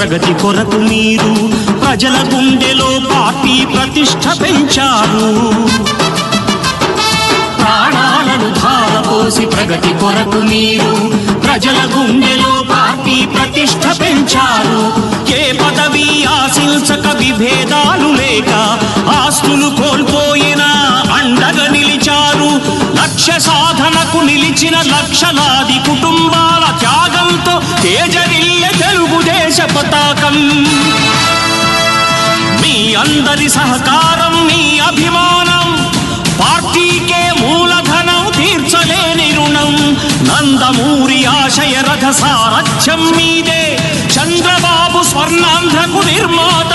ప్రగతి కొరకు మీరు ప్రజల గుండెలో పార్టీ ప్రతిష్ఠ పెంచారు. ప్రాణాలను ధారపోసి ప్రగతి కొరకు మీరు ప్రజల గుండెలో పార్టీ ప్రతిష్ఠ పెంచారు. ఏ పదవి ఆశించక విభేదాలు లేక ఆస్తులు కోల్పోయినా అండగా నిలిచారు. లక్ష్య సాధనకు నిలిచిన లక్షలాది కుటుంబాల త్యాగంతో తేజరిల్లె తెలుగుదేశ పతాకం. మీ అందరి సహకారం, మీ అభిమానం పార్టీకే మూలధనం, తీర్చలేని రుణం. నందమూరి ఆశయ రథ సారథ్యం మీదే, చంద్రబాబు స్వర్ణాంధ్రకు నిర్మాత